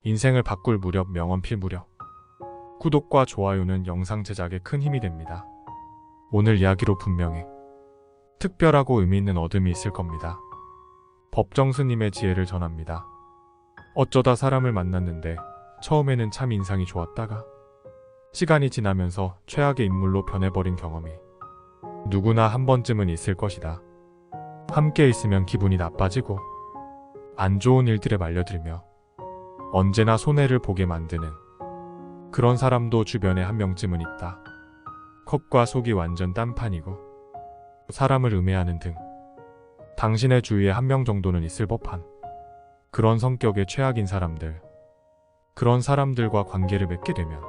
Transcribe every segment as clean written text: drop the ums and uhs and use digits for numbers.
인생을 바꿀 무렵 명언 필 무렵. 구독과 좋아요는 영상 제작에 큰 힘이 됩니다. 오늘 이야기로 분명히 특별하고 의미 있는 어둠이 있을 겁니다. 법정 스님의 지혜를 전합니다. 어쩌다 사람을 만났는데 처음에는 참 인상이 좋았다가 시간이 지나면서 최악의 인물로 변해버린 경험이 누구나 한 번쯤은 있을 것이다. 함께 있으면 기분이 나빠지고 안 좋은 일들에 말려들며 언제나 손해를 보게 만드는 그런 사람도 주변에 한 명쯤은 있다. 컵과 속이 완전 딴판이고 사람을 음해하는 등 당신의 주위에 한 명 정도는 있을 법한 그런 성격의 최악인 사람들. 그런 사람들과 관계를 맺게 되면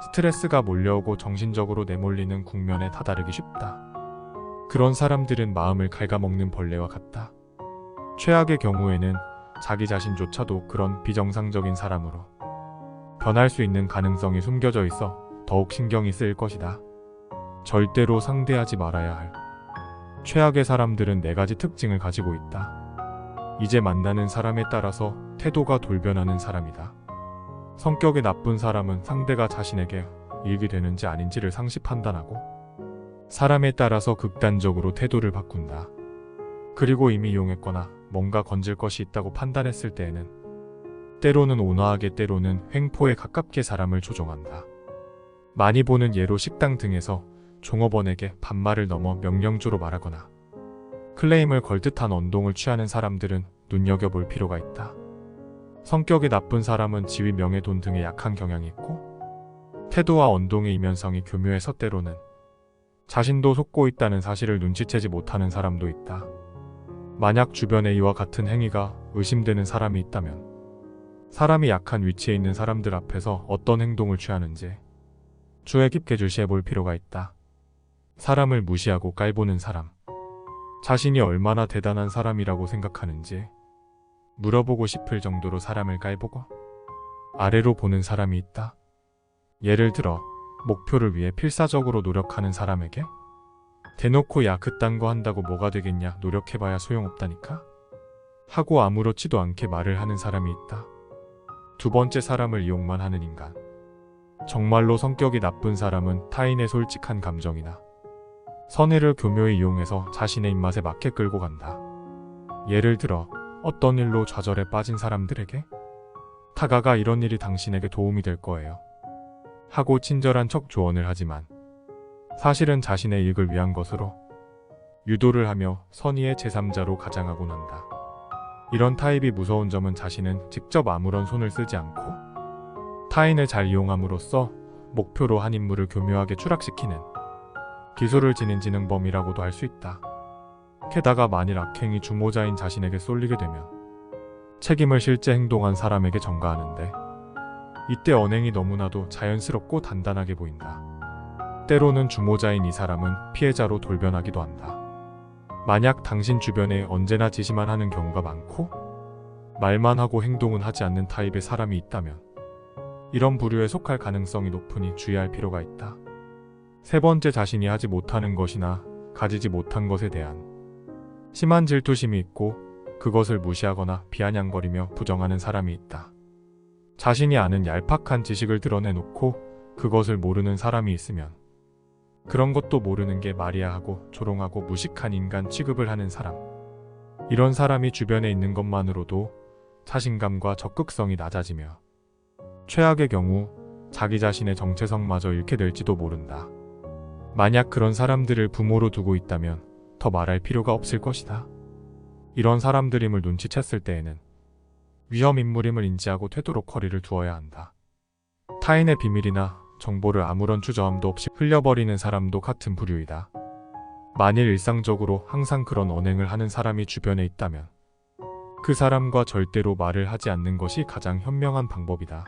스트레스가 몰려오고 정신적으로 내몰리는 국면에 다다르기 쉽다. 그런 사람들은 마음을 갉아먹는 벌레와 같다. 최악의 경우에는 자기 자신조차도 그런 비정상적인 사람으로 변할 수 있는 가능성이 숨겨져 있어 더욱 신경이 쓰일 것이다. 절대로 상대하지 말아야 할 최악의 사람들은 4가지 특징을 가지고 있다. 이제 만나는 사람에 따라서 태도가 돌변하는 사람이다. 성격이 나쁜 사람은 상대가 자신에게 이익이 되는지 아닌지를 상시 판단하고 사람에 따라서 극단적으로 태도를 바꾼다. 그리고 이미 이용했거나 뭔가 건질 것이 있다고 판단했을 때에는 때로는 온화하게 때로는 횡포에 가깝게 사람을 조종한다. 많이 보는 예로 식당 등에서 종업원에게 반말을 넘어 명령조로 말하거나 클레임을 걸 듯한 언동을 취하는 사람들은 눈여겨볼 필요가 있다. 성격이 나쁜 사람은 지위, 명예, 돈 등에 약한 경향이 있고 태도와 언동의 이면성이 교묘해서 때로는 자신도 속고 있다는 사실을 눈치채지 못하는 사람도 있다. 만약 주변에 이와 같은 행위가 의심되는 사람이 있다면 사람이 약한 위치에 있는 사람들 앞에서 어떤 행동을 취하는지 주의 깊게 주시해 볼 필요가 있다. 사람을 무시하고 깔보는 사람. 자신이 얼마나 대단한 사람이라고 생각하는지 물어보고 싶을 정도로 사람을 깔보고 아래로 보는 사람이 있다. 예를 들어 목표를 위해 필사적으로 노력하는 사람에게 대놓고 야 그딴 거 한다고 뭐가 되겠냐, 노력해봐야 소용없다니까 하고 아무렇지도 않게 말을 하는 사람이 있다. 두 번째, 사람을 이용만 하는 인간. 정말로 성격이 나쁜 사람은 타인의 솔직한 감정이나 선의를 교묘히 이용해서 자신의 입맛에 맞게 끌고 간다. 예를 들어 어떤 일로 좌절에 빠진 사람들에게 타가가 이런 일이 당신에게 도움이 될 거예요 하고 친절한 척 조언을 하지만 사실은 자신의 이익을 위한 것으로 유도를 하며 선의의 제3자로 가장하곤 한다. 이런 타입이 무서운 점은 자신은 직접 아무런 손을 쓰지 않고 타인을 잘 이용함으로써 목표로 한 인물을 교묘하게 추락시키는 기술을 지닌 지능범이라고도 할 수 있다. 게다가 만일 악행이 주모자인 자신에게 쏠리게 되면 책임을 실제 행동한 사람에게 전가하는데 이때 언행이 너무나도 자연스럽고 단단하게 보인다. 때로는 주모자인 이 사람은 피해자로 돌변하기도 한다. 만약 당신 주변에 언제나 지시만 하는 경우가 많고 말만 하고 행동은 하지 않는 타입의 사람이 있다면 이런 부류에 속할 가능성이 높으니 주의할 필요가 있다. 세 번째, 자신이 하지 못하는 것이나 가지지 못한 것에 대한 심한 질투심이 있고 그것을 무시하거나 비아냥거리며 부정하는 사람이 있다. 자신이 아는 얄팍한 지식을 드러내놓고 그것을 모르는 사람이 있으면 그런 것도 모르는 게 말이야 하고 조롱하고 무식한 인간 취급을 하는 사람. 이런 사람이 주변에 있는 것만으로도 자신감과 적극성이 낮아지며 최악의 경우 자기 자신의 정체성마저 잃게 될지도 모른다. 만약 그런 사람들을 부모로 두고 있다면 더 말할 필요가 없을 것이다. 이런 사람들임을 눈치챘을 때에는 위험 인물임을 인지하고 되도록 거리를 두어야 한다. 타인의 비밀이나 정보를 아무런 주저함도 없이 흘려버리는 사람도 같은 부류이다. 만일 일상적으로 항상 그런 언행을 하는 사람이 주변에 있다면 그 사람과 절대로 말을 하지 않는 것이 가장 현명한 방법이다.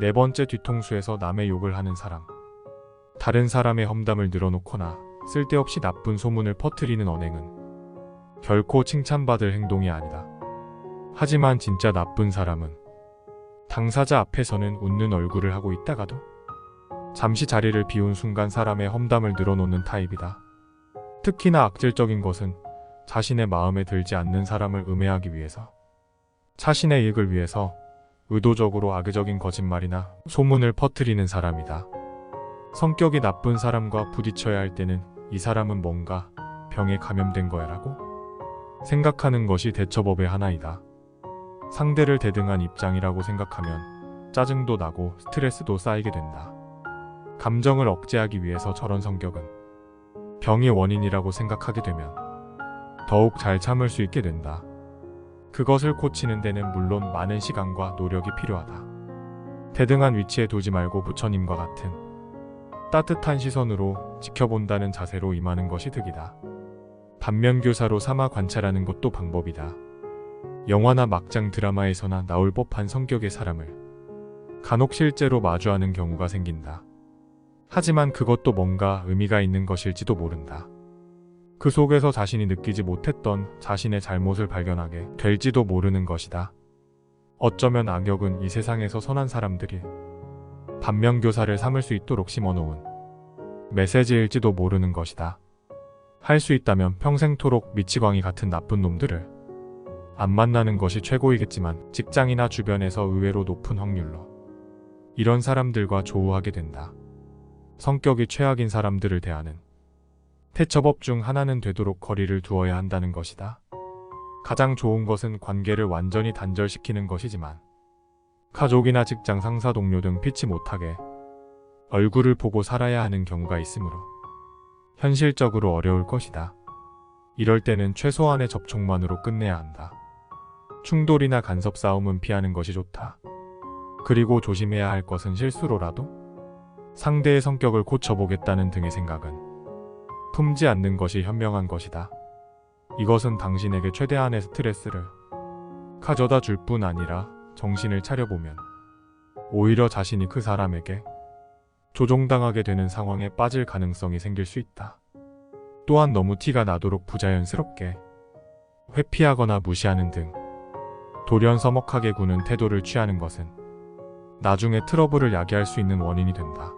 네 번째, 뒤통수에서 남의 욕을 하는 사람. 다른 사람의 험담을 늘어놓거나 쓸데없이 나쁜 소문을 퍼뜨리는 언행은 결코 칭찬받을 행동이 아니다. 하지만 진짜 나쁜 사람은 당사자 앞에서는 웃는 얼굴을 하고 있다가도 잠시 자리를 비운 순간 사람의 험담을 늘어놓는 타입이다. 특히나 악질적인 것은 자신의 마음에 들지 않는 사람을 음해하기 위해서, 자신의 이익을 위해서 의도적으로 악의적인 거짓말이나 소문을 퍼뜨리는 사람이다. 성격이 나쁜 사람과 부딪혀야 할 때는 이 사람은 뭔가 병에 감염된 거야 라고 생각하는 것이 대처법의 하나이다. 상대를 대등한 입장이라고 생각하면 짜증도 나고 스트레스도 쌓이게 된다. 감정을 억제하기 위해서 저런 성격은 병의 원인이라고 생각하게 되면 더욱 잘 참을 수 있게 된다. 그것을 고치는 데는 물론 많은 시간과 노력이 필요하다. 대등한 위치에 두지 말고 부처님과 같은 따뜻한 시선으로 지켜본다는 자세로 임하는 것이 득이다. 반면교사로 삼아 관찰하는 것도 방법이다. 영화나 막장 드라마에서나 나올 법한 성격의 사람을 간혹 실제로 마주하는 경우가 생긴다. 하지만 그것도 뭔가 의미가 있는 것일지도 모른다. 그 속에서 자신이 느끼지 못했던 자신의 잘못을 발견하게 될지도 모르는 것이다. 어쩌면 악역은 이 세상에서 선한 사람들이 반면교사를 삼을 수 있도록 심어놓은 메시지일지도 모르는 것이다. 할 수 있다면 평생토록 미치광이 같은 나쁜 놈들을 안 만나는 것이 최고이겠지만 직장이나 주변에서 의외로 높은 확률로 이런 사람들과 조우하게 된다. 성격이 최악인 사람들을 대하는 대처법 중 하나는 되도록 거리를 두어야 한다는 것이다. 가장 좋은 것은 관계를 완전히 단절시키는 것이지만 가족이나 직장 상사 동료 등 피치 못하게 얼굴을 보고 살아야 하는 경우가 있으므로 현실적으로 어려울 것이다. 이럴 때는 최소한의 접촉만으로 끝내야 한다. 충돌이나 간섭 싸움은 피하는 것이 좋다. 그리고 조심해야 할 것은 실수로라도 상대의 성격을 고쳐보겠다는 등의 생각은 품지 않는 것이 현명한 것이다. 이것은 당신에게 최대한의 스트레스를 가져다 줄 뿐 아니라 정신을 차려보면 오히려 자신이 그 사람에게 조종당하게 되는 상황에 빠질 가능성이 생길 수 있다. 또한 너무 티가 나도록 부자연스럽게 회피하거나 무시하는 등 돌연 서먹하게 구는 태도를 취하는 것은 나중에 트러블을 야기할 수 있는 원인이 된다.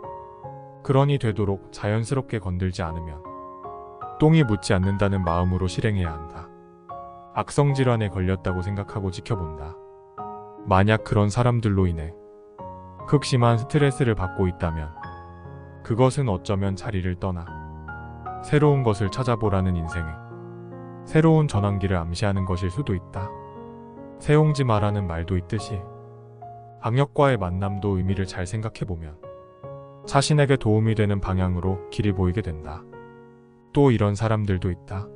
그러니 되도록 자연스럽게 건들지 않으면 똥이 묻지 않는다는 마음으로 실행해야 한다. 악성 질환에 걸렸다고 생각하고 지켜본다. 만약 그런 사람들로 인해 극심한 스트레스를 받고 있다면 그것은 어쩌면 자리를 떠나 새로운 것을 찾아보라는 인생의 새로운 전환기를 암시하는 것일 수도 있다. 세옹지 마라는 말도 있듯이 악역과의 만남도 의미를 잘 생각해보면 자신에게 도움이 되는 방향으로 길이 보이게 된다. 또 이런 사람들도 있다.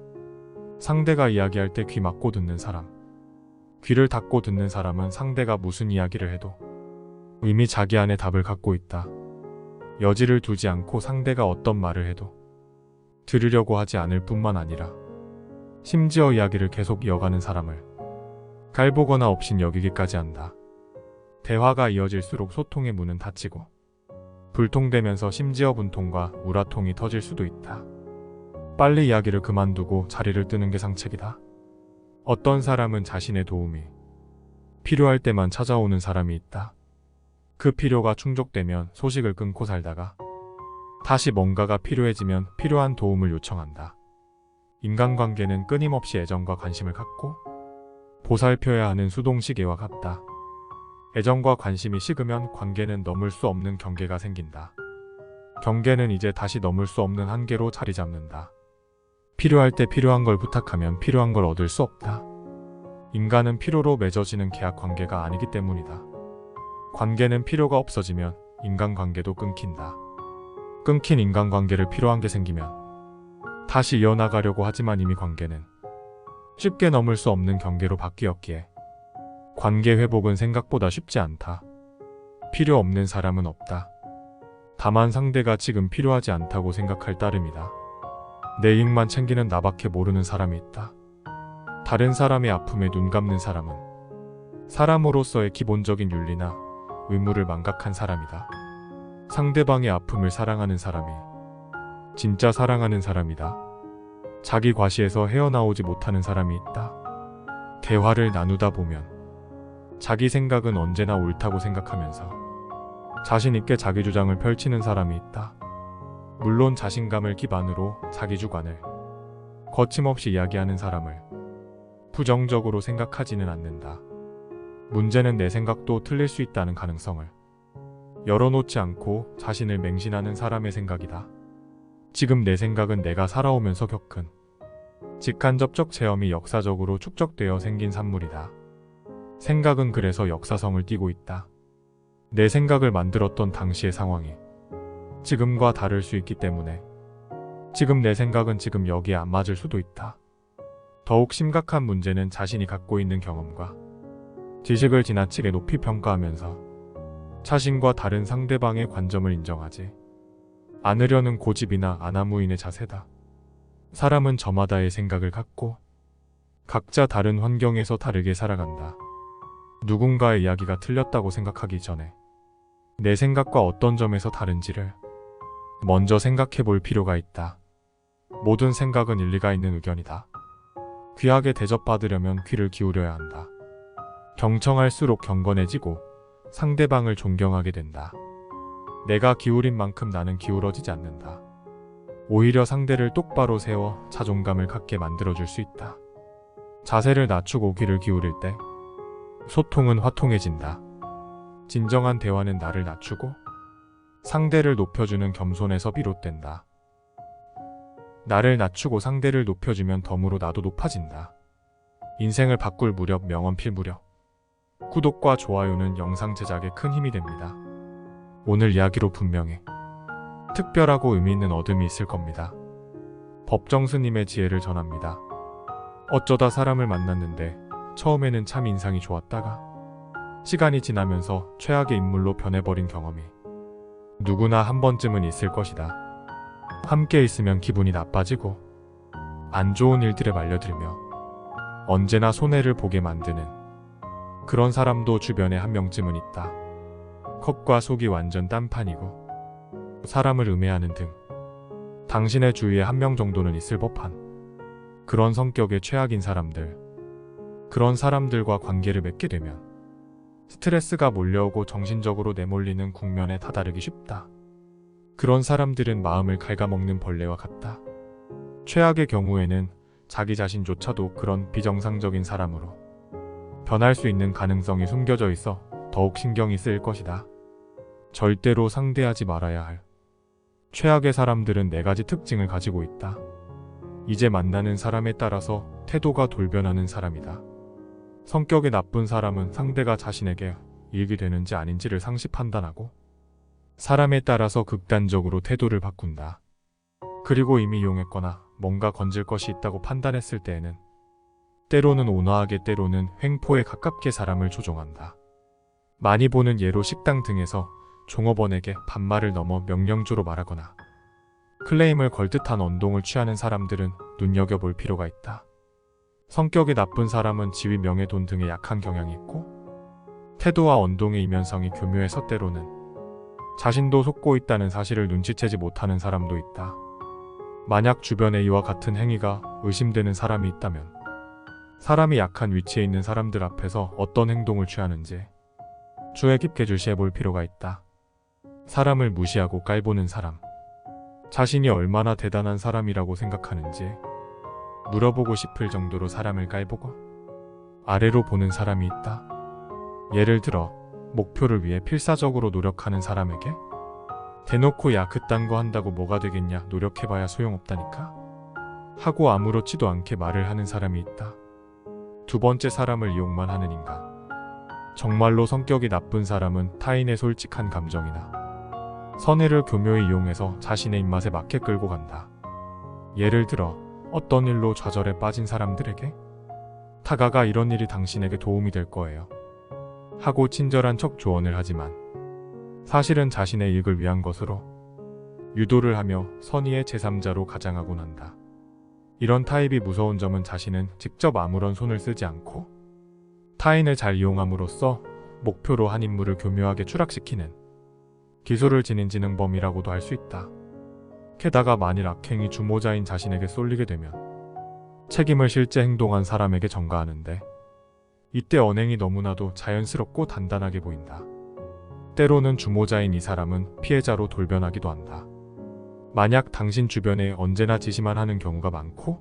상대가 이야기할 때 귀 막고 듣는 사람. 귀를 닫고 듣는 사람은 상대가 무슨 이야기를 해도 이미 자기 안에 답을 갖고 있다. 여지를 두지 않고 상대가 어떤 말을 해도 들으려고 하지 않을 뿐만 아니라 심지어 이야기를 계속 이어가는 사람을 갈보거나 없인 여기기까지 한다. 대화가 이어질수록 소통의 문은 닫히고 불통되면서 심지어 분통과 우라통이 터질 수도 있다. 빨리 이야기를 그만두고 자리를 뜨는 게 상책이다. 어떤 사람은 자신의 도움이 필요할 때만 찾아오는 사람이 있다. 그 필요가 충족되면 소식을 끊고 살다가 다시 뭔가가 필요해지면 필요한 도움을 요청한다. 인간관계는 끊임없이 애정과 관심을 갖고 보살펴야 하는 수동시계와 같다. 애정과 관심이 식으면 관계는 넘을 수 없는 경계가 생긴다. 경계는 이제 다시 넘을 수 없는 한계로 자리 잡는다. 필요할 때 필요한 걸 부탁하면 필요한 걸 얻을 수 없다. 인간은 필요로 맺어지는 계약 관계가 아니기 때문이다. 관계는 필요가 없어지면 인간관계도 끊긴다. 끊긴 인간관계를 필요한 게 생기면 다시 이어나가려고 하지만 이미 관계는 쉽게 넘을 수 없는 경계로 바뀌었기에 관계 회복은 생각보다 쉽지 않다. 필요 없는 사람은 없다. 다만 상대가 지금 필요하지 않다고 생각할 따름이다. 내 이익만 챙기는 나밖에 모르는 사람이 있다. 다른 사람의 아픔에 눈 감는 사람은 사람으로서의 기본적인 윤리나 의무를 망각한 사람이다. 상대방의 아픔을 사랑하는 사람이 진짜 사랑하는 사람이다. 자기 과시에서 헤어나오지 못하는 사람이 있다. 대화를 나누다 보면 자기 생각은 언제나 옳다고 생각하면서 자신 있게 자기 주장을 펼치는 사람이 있다. 물론 자신감을 기반으로 자기 주관을 거침없이 이야기하는 사람을 부정적으로 생각하지는 않는다. 문제는 내 생각도 틀릴 수 있다는 가능성을 열어놓지 않고 자신을 맹신하는 사람의 생각이다. 지금 내 생각은 내가 살아오면서 겪은 직간접적 체험이 역사적으로 축적되어 생긴 산물이다. 생각은 그래서 역사성을 띠고 있다. 내 생각을 만들었던 당시의 상황이 지금과 다를 수 있기 때문에 지금 내 생각은 지금 여기에 안 맞을 수도 있다. 더욱 심각한 문제는 자신이 갖고 있는 경험과 지식을 지나치게 높이 평가하면서 자신과 다른 상대방의 관점을 인정하지 않으려는 고집이나 아나무인의 자세다. 사람은 저마다의 생각을 갖고 각자 다른 환경에서 다르게 살아간다. 누군가의 이야기가 틀렸다고 생각하기 전에 내 생각과 어떤 점에서 다른지를 먼저 생각해 볼 필요가 있다. 모든 생각은 일리가 있는 의견이다. 귀하게 대접받으려면 귀를 기울여야 한다. 경청할수록 경건해지고 상대방을 존경하게 된다. 내가 기울인 만큼 나는 기울어지지 않는다. 오히려 상대를 똑바로 세워 자존감을 갖게 만들어줄 수 있다. 자세를 낮추고 귀를 기울일 때 소통은 화통해진다. 진정한 대화는 나를 낮추고 상대를 높여주는 겸손에서 비롯된다. 나를 낮추고 상대를 높여주면 덤으로 나도 높아진다. 인생을 바꿀 무렵 명언 필무렵. 구독과 좋아요는 영상 제작에 큰 힘이 됩니다. 오늘 이야기로 분명히 특별하고 의미 있는 얻음이 있을 겁니다. 법정 스님의 지혜를 전합니다. 어쩌다 사람을 만났는데 처음에는 참 인상이 좋았다가 시간이 지나면서 최악의 인물로 변해버린 경험이 누구나 한 번쯤은 있을 것이다. 함께 있으면 기분이 나빠지고 안 좋은 일들에 말려들며 언제나 손해를 보게 만드는 그런 사람도 주변에 한 명쯤은 있다. 컵과 속이 완전 딴판이고 사람을 음해하는 등 당신의 주위에 한 명 정도는 있을 법한 그런 성격의 최악인 사람들. 그런 사람들과 관계를 맺게 되면 스트레스가 몰려오고 정신적으로 내몰리는 국면에 다다르기 쉽다. 그런 사람들은 마음을 갉아먹는 벌레와 같다. 최악의 경우에는 자기 자신조차도 그런 비정상적인 사람으로 변할 수 있는 가능성이 숨겨져 있어 더욱 신경이 쓰일 것이다. 절대로 상대하지 말아야 할 최악의 사람들은 4가지 특징을 가지고 있다. 이제 만나는 사람에 따라서 태도가 돌변하는 사람이다. 성격이 나쁜 사람은 상대가 자신에게 이익이 되는지 아닌지를 상시 판단하고 사람에 따라서 극단적으로 태도를 바꾼다. 그리고 이미 이용했거나 뭔가 건질 것이 있다고 판단했을 때에는 때로는 온화하게 때로는 횡포에 가깝게 사람을 조종한다. 많이 보는 예로 식당 등에서 종업원에게 반말을 넘어 명령조로 말하거나 클레임을 걸 듯한 언동을 취하는 사람들은 눈여겨볼 필요가 있다. 성격이 나쁜 사람은 지위, 명예, 돈 등에 약한 경향이 있고 태도와 언동의 이면성이 교묘해서 때로는 자신도 속고 있다는 사실을 눈치채지 못하는 사람도 있다. 만약 주변에 이와 같은 행위가 의심되는 사람이 있다면 사람이 약한 위치에 있는 사람들 앞에서 어떤 행동을 취하는지 주의 깊게 주시해 볼 필요가 있다. 사람을 무시하고 깔보는 사람, 자신이 얼마나 대단한 사람이라고 생각하는지 물어보고 싶을 정도로 사람을 깔보고 아래로 보는 사람이 있다. 예를 들어 목표를 위해 필사적으로 노력하는 사람에게 대놓고 야 그딴 거 한다고 뭐가 되겠냐, 노력해봐야 소용없다니까 하고 아무렇지도 않게 말을 하는 사람이 있다. 두 번째, 사람을 이용만 하는 인간. 정말로 성격이 나쁜 사람은 타인의 솔직한 감정이나 선의를 교묘히 이용해서 자신의 입맛에 맞게 끌고 간다. 예를 들어 어떤 일로 좌절에 빠진 사람들에게 타가가 이런 일이 당신에게 도움이 될 거예요 하고 친절한 척 조언을 하지만 사실은 자신의 이익을 위한 것으로 유도를 하며 선의의 제3자로 가장하곤 한다. 이런 타입이 무서운 점은 자신은 직접 아무런 손을 쓰지 않고 타인을 잘 이용함으로써 목표로 한 인물을 교묘하게 추락시키는 기술을 지닌 지능범이라고도 할 수 있다. 게다가 만일 악행이 주모자인 자신에게 쏠리게 되면 책임을 실제 행동한 사람에게 전가하는데 이때 언행이 너무나도 자연스럽고 단단하게 보인다. 때로는 주모자인 이 사람은 피해자로 돌변하기도 한다. 만약 당신 주변에 언제나 지시만 하는 경우가 많고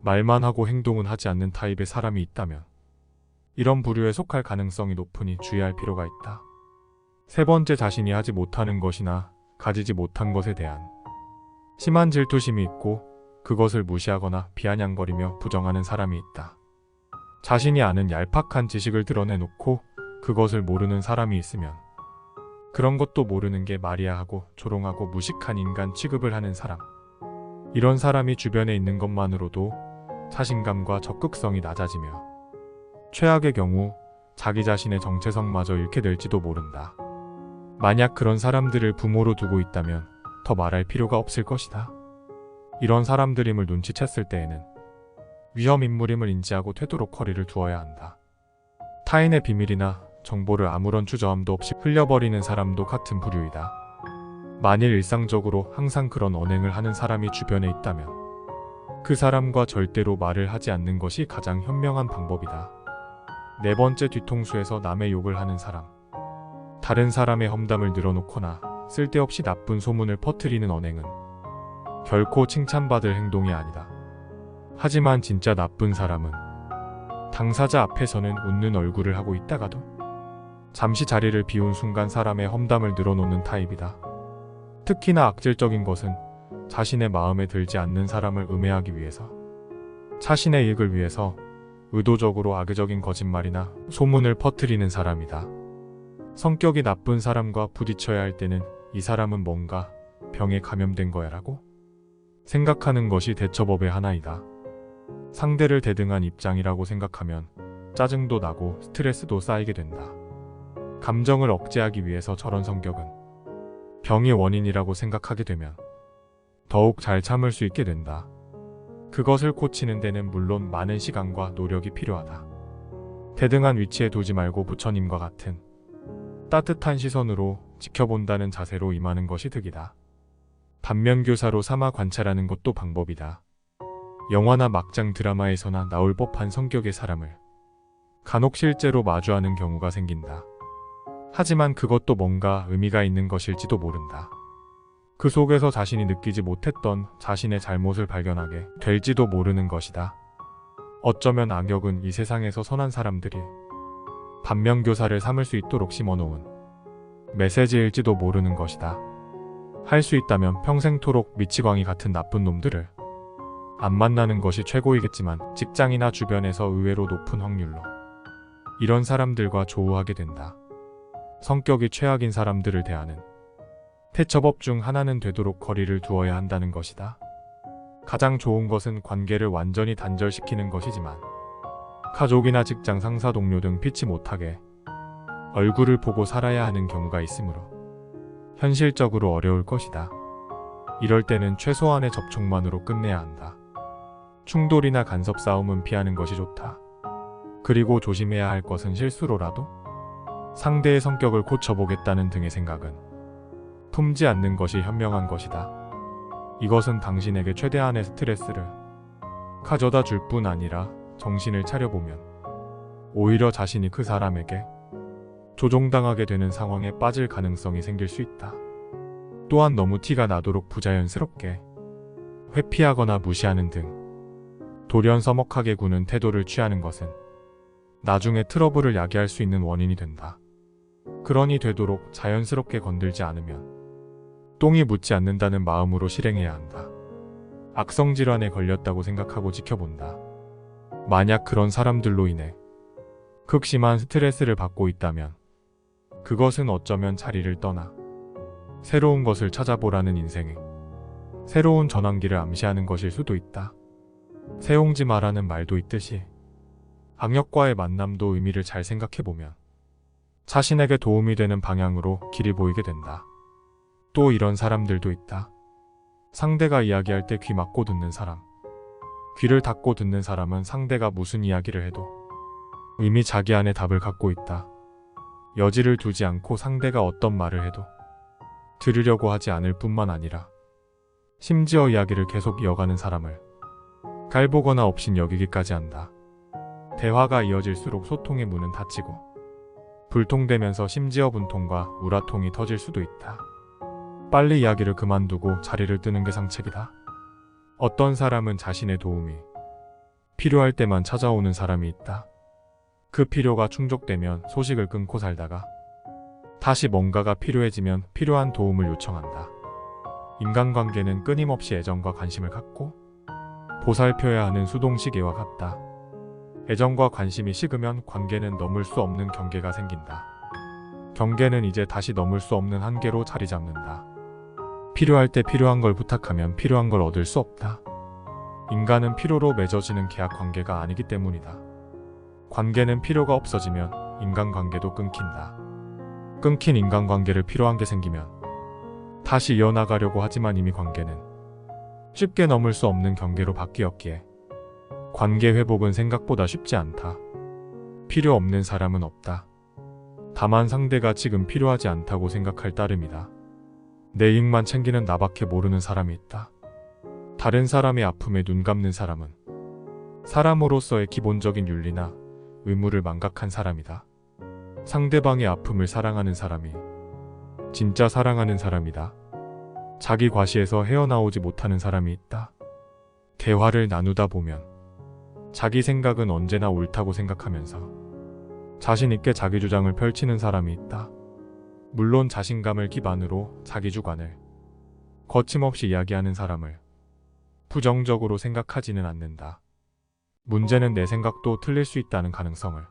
말만 하고 행동은 하지 않는 타입의 사람이 있다면 이런 부류에 속할 가능성이 높으니 주의할 필요가 있다. 세 번째, 자신이 하지 못하는 것이나 가지지 못한 것에 대한 심한 질투심이 있고 그것을 무시하거나 비아냥거리며 부정하는 사람이 있다. 자신이 아는 얄팍한 지식을 드러내놓고 그것을 모르는 사람이 있으면 그런 것도 모르는 게 말이야 하고 조롱하고 무식한 인간 취급을 하는 사람. 이런 사람이 주변에 있는 것만으로도 자신감과 적극성이 낮아지며 최악의 경우 자기 자신의 정체성마저 잃게 될지도 모른다. 만약 그런 사람들을 부모로 두고 있다면 더 말할 필요가 없을 것이다. 이런 사람들임을 눈치챘을 때에는 위험 인물임을 인지하고 되도록 거리를 두어야 한다. 타인의 비밀이나 정보를 아무런 주저함도 없이 흘려버리는 사람도 같은 부류이다. 만일 일상적으로 항상 그런 언행을 하는 사람이 주변에 있다면 그 사람과 절대로 말을 하지 않는 것이 가장 현명한 방법이다. 네 번째, 뒤통수에서 남의 욕을 하는 사람. 다른 사람의 험담을 늘어놓거나 쓸데없이 나쁜 소문을 퍼뜨리는 언행은 결코 칭찬받을 행동이 아니다. 하지만 진짜 나쁜 사람은 당사자 앞에서는 웃는 얼굴을 하고 있다가도 잠시 자리를 비운 순간 사람의 험담을 늘어놓는 타입이다. 특히나 악질적인 것은 자신의 마음에 들지 않는 사람을 음해하기 위해서, 자신의 이익을 위해서 의도적으로 악의적인 거짓말이나 소문을 퍼뜨리는 사람이다. 성격이 나쁜 사람과 부딪혀야 할 때는 이 사람은 뭔가 병에 감염된 거야 라고 생각하는 것이 대처법의 하나이다. 상대를 대등한 입장이라고 생각하면 짜증도 나고 스트레스도 쌓이게 된다. 감정을 억제하기 위해서 저런 성격은 병의 원인이라고 생각하게 되면 더욱 잘 참을 수 있게 된다. 그것을 고치는 데는 물론 많은 시간과 노력이 필요하다. 대등한 위치에 두지 말고 부처님과 같은 따뜻한 시선으로 지켜본다는 자세로 임하는 것이 득이다. 반면교사로 삼아 관찰하는 것도 방법이다. 영화나 막장 드라마에서나 나올 법한 성격의 사람을 간혹 실제로 마주하는 경우가 생긴다. 하지만 그것도 뭔가 의미가 있는 것일지도 모른다. 그 속에서 자신이 느끼지 못했던 자신의 잘못을 발견하게 될지도 모르는 것이다. 어쩌면 악역은 이 세상에서 선한 사람들이 반면교사를 삼을 수 있도록 심어놓은 메시지일지도 모르는 것이다. 할 수 있다면 평생토록 미치광이 같은 나쁜 놈들을 안 만나는 것이 최고이겠지만 직장이나 주변에서 의외로 높은 확률로 이런 사람들과 조우하게 된다. 성격이 최악인 사람들을 대하는 대처법 중 하나는 되도록 거리를 두어야 한다는 것이다. 가장 좋은 것은 관계를 완전히 단절시키는 것이지만 가족이나 직장 상사 동료 등 피치 못하게 얼굴을 보고 살아야 하는 경우가 있으므로 현실적으로 어려울 것이다. 이럴 때는 최소한의 접촉만으로 끝내야 한다. 충돌이나 간섭 싸움은 피하는 것이 좋다. 그리고 조심해야 할 것은 실수로라도 상대의 성격을 고쳐보겠다는 등의 생각은 품지 않는 것이 현명한 것이다. 이것은 당신에게 최대한의 스트레스를 가져다 줄 뿐 아니라 정신을 차려보면 오히려 자신이 그 사람에게 조종당하게 되는 상황에 빠질 가능성이 생길 수 있다. 또한 너무 티가 나도록 부자연스럽게 회피하거나 무시하는 등 돌연 서먹하게 구는 태도를 취하는 것은 나중에 트러블을 야기할 수 있는 원인이 된다. 그러니 되도록 자연스럽게 건들지 않으면 똥이 묻지 않는다는 마음으로 실행해야 한다. 악성 질환에 걸렸다고 생각하고 지켜본다. 만약 그런 사람들로 인해 극심한 스트레스를 받고 있다면 그것은 어쩌면 자리를 떠나 새로운 것을 찾아보라는 인생의 새로운 전환기를 암시하는 것일 수도 있다. 새옹지 마라는 말도 있듯이 악역과의 만남도 의미를 잘 생각해보면 자신에게 도움이 되는 방향으로 길이 보이게 된다. 또 이런 사람들도 있다. 상대가 이야기할 때 귀 막고 듣는 사람. 귀를 닫고 듣는 사람은 상대가 무슨 이야기를 해도 이미 자기 안에 답을 갖고 있다. 여지를 두지 않고 상대가 어떤 말을 해도 들으려고 하지 않을 뿐만 아니라 심지어 이야기를 계속 이어가는 사람을 갈보거나 없인 여기기까지 한다. 대화가 이어질수록 소통의 문은 닫히고 불통되면서 심지어 분통과 우라통이 터질 수도 있다. 빨리 이야기를 그만두고 자리를 뜨는 게 상책이다. 어떤 사람은 자신의 도움이 필요할 때만 찾아오는 사람이 있다. 그 필요가 충족되면 소식을 끊고 살다가 다시 뭔가가 필요해지면 필요한 도움을 요청한다. 인간관계는 끊임없이 애정과 관심을 갖고 보살펴야 하는 수동시계와 같다. 애정과 관심이 식으면 관계는 넘을 수 없는 경계가 생긴다. 경계는 이제 다시 넘을 수 없는 한계로 자리 잡는다. 필요할 때 필요한 걸 부탁하면 필요한 걸 얻을 수 없다. 인간은 필요로 맺어지는 계약 관계가 아니기 때문이다. 관계는 필요가 없어지면 인간관계도 끊긴다. 끊긴 인간관계를 필요한 게 생기면 다시 이어나가려고 하지만 이미 관계는 쉽게 넘을 수 없는 경계로 바뀌었기에 관계 회복은 생각보다 쉽지 않다. 필요 없는 사람은 없다. 다만 상대가 지금 필요하지 않다고 생각할 따름이다. 내 이익만 챙기는 나밖에 모르는 사람이 있다. 다른 사람의 아픔에 눈 감는 사람은 사람으로서의 기본적인 윤리나 의무를 망각한 사람이다. 상대방의 아픔을 사랑하는 사람이 진짜 사랑하는 사람이다. 자기 과시에서 헤어나오지 못하는 사람이 있다. 대화를 나누다 보면 자기 생각은 언제나 옳다고 생각하면서 자신 있게 자기 주장을 펼치는 사람이 있다. 물론 자신감을 기반으로 자기 주관을 거침없이 이야기하는 사람을 부정적으로 생각하지는 않는다. 문제는 내 생각도 틀릴 수 있다는 가능성을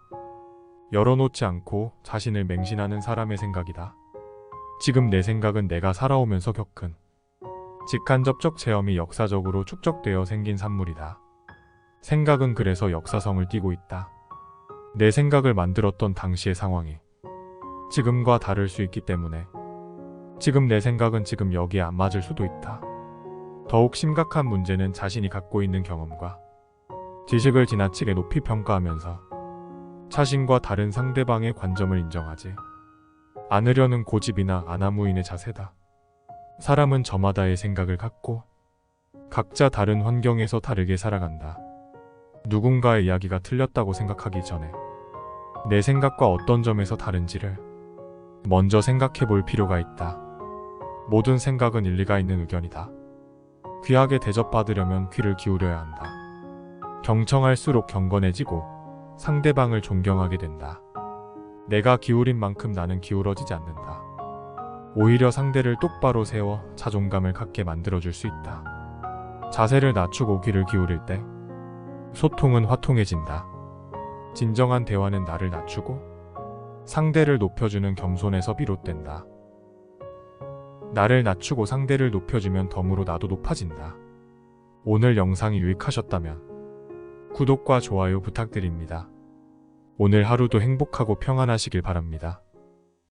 열어놓지 않고 자신을 맹신하는 사람의 생각이다. 지금 내 생각은 내가 살아오면서 겪은 직간접적 체험이 역사적으로 축적되어 생긴 산물이다. 생각은 그래서 역사성을 띠고 있다. 내 생각을 만들었던 당시의 상황이 지금과 다를 수 있기 때문에 지금 내 생각은 지금 여기에 안 맞을 수도 있다. 더욱 심각한 문제는 자신이 갖고 있는 경험과 지식을 지나치게 높이 평가하면서 자신과 다른 상대방의 관점을 인정하지 않으려는 고집이나 아나무인의 자세다. 사람은 저마다의 생각을 갖고 각자 다른 환경에서 다르게 살아간다. 누군가의 이야기가 틀렸다고 생각하기 전에 내 생각과 어떤 점에서 다른지를 먼저 생각해 볼 필요가 있다. 모든 생각은 일리가 있는 의견이다. 귀하게 대접받으려면 귀를 기울여야 한다. 경청할수록 경건해지고 상대방을 존경하게 된다. 내가 기울인 만큼 나는 기울어지지 않는다. 오히려 상대를 똑바로 세워 자존감을 갖게 만들어줄 수 있다. 자세를 낮추고 귀를 기울일 때 소통은 화통해진다. 진정한 대화는 나를 낮추고 상대를 높여주는 겸손에서 비롯된다. 나를 낮추고 상대를 높여주면 덤으로 나도 높아진다. 오늘 영상이 유익하셨다면 구독과 좋아요 부탁드립니다. 오늘 하루도 행복하고 평안하시길 바랍니다.